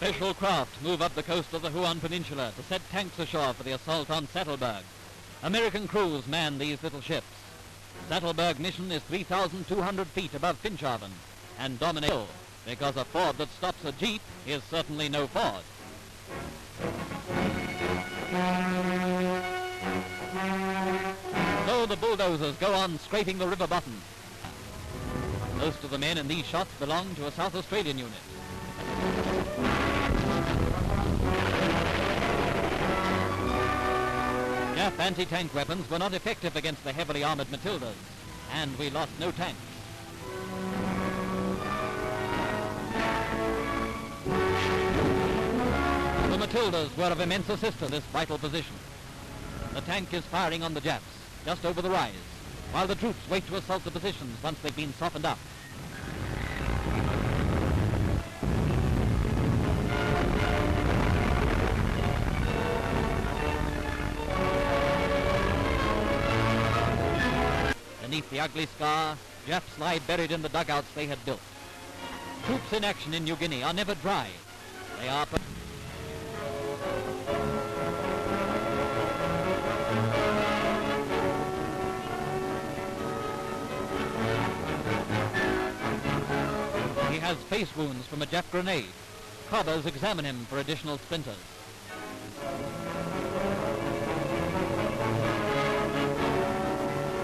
Special craft move up the coast of the Huon Peninsula to set tanks ashore for the assault on Satelberg. American crews man these little ships. Satelberg mission is 3,200 feet above Finschhaven and dominate hill, because a ford that stops a jeep is certainly no ford. So the bulldozers go on scraping the river bottom. Most of the men in these shots belong to a South Australian unit. Jap anti-tank weapons were not effective against the heavily armoured Matildas, and we lost no tanks. The Matildas were of immense assistance in this vital position. The tank is firing on the Japs, just over the rise, while the troops wait to assault the positions once they've been softened up. Beneath the ugly scar, Japs lie buried in the dugouts they had built. Troops in action in New Guinea are never dry. They are... He has face wounds from a Jap grenade. Cobbers examine him for additional splinters.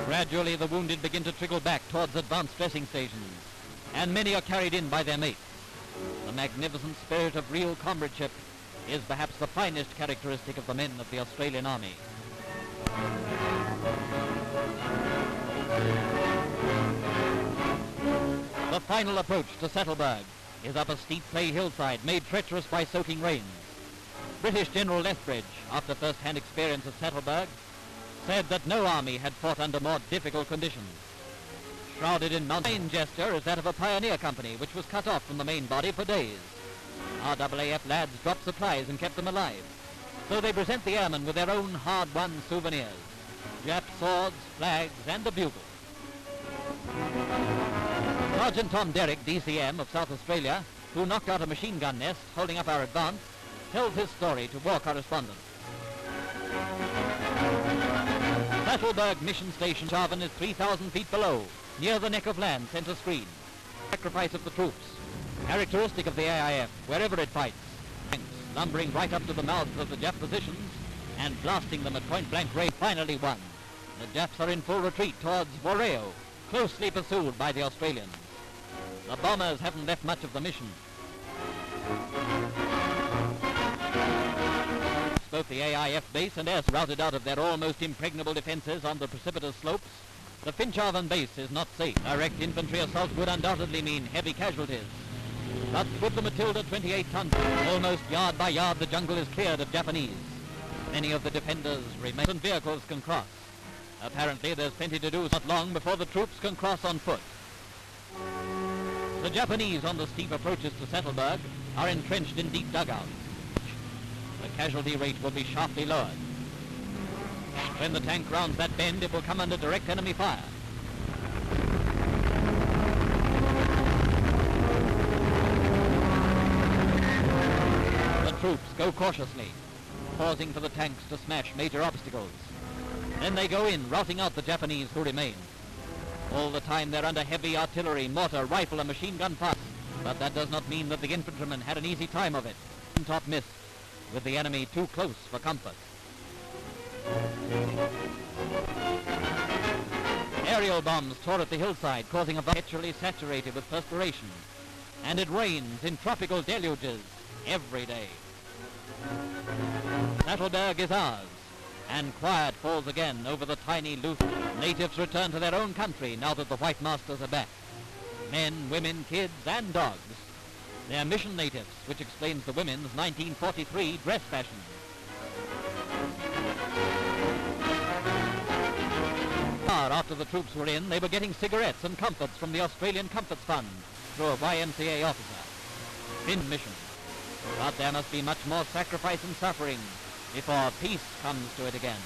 Gradually the wounded begin to trickle back towards advanced dressing stations, and many are carried in by their mates. The magnificent spirit of real comradeship is perhaps the finest characteristic of the men of the Australian Army. The final approach to Satelberg is up a steep clay hillside made treacherous by soaking rains. British General Lethbridge, after first-hand experience at Satelberg, said that no army had fought under more difficult conditions. Shrouded in mountain gesture is that of a pioneer company which was cut off from the main body for days. RAAF lads dropped supplies and kept them alive. So they present the airmen with their own hard-won souvenirs. Jap swords, flags and a bugle. Sergeant Tom Derrick, DCM of South Australia, who knocked out a machine gun nest holding up our advance, tells his story to war correspondents. Satelberg mission station Finschhaven is 3,000 feet below, near the neck of land center screen. Sacrifice of the troops, characteristic of the AIF wherever it fights. Tanks lumbering right up to the mouths of the Jap positions and blasting them at point-blank range. Finally won. The Japs are in full retreat towards Boreo, closely pursued by the Australians. The bombers haven't left much of the mission. Both the AIF base and air routed out of their almost impregnable defences on the precipitous slopes. The Finschhaven base is not safe. Direct infantry assault would undoubtedly mean heavy casualties. But with the Matilda 28 tons, almost yard by yard the jungle is cleared of Japanese. Many of the defenders remain and vehicles can cross. Apparently there's plenty to do not long before the troops can cross on foot. The Japanese on the steep approaches to Satelberg are entrenched in deep dugouts. The casualty rate will be sharply lowered. When the tank rounds that bend, it will come under direct enemy fire. The troops go cautiously, pausing for the tanks to smash major obstacles. Then they go in, routing out the Japanese who remain. All the time they're under heavy artillery, mortar, rifle and machine gun fire. But that does not mean that the infantrymen had an easy time of it. Top missed, with the enemy too close for comfort. Aerial bombs tore at the hillside, causing a virtually saturated with perspiration. And it rains in tropical deluges every day. Satelberg is ours, and quiet falls again over the tiny loose. Natives return to their own country now that the white masters are back. Men, women, kids and dogs. They're mission natives, which explains the women's 1943 dress fashion. After the troops were in, they were getting cigarettes and comforts from the Australian Comforts Fund through a YMCA officer. Fin mission. But there must be much more sacrifice and suffering before peace comes to it again.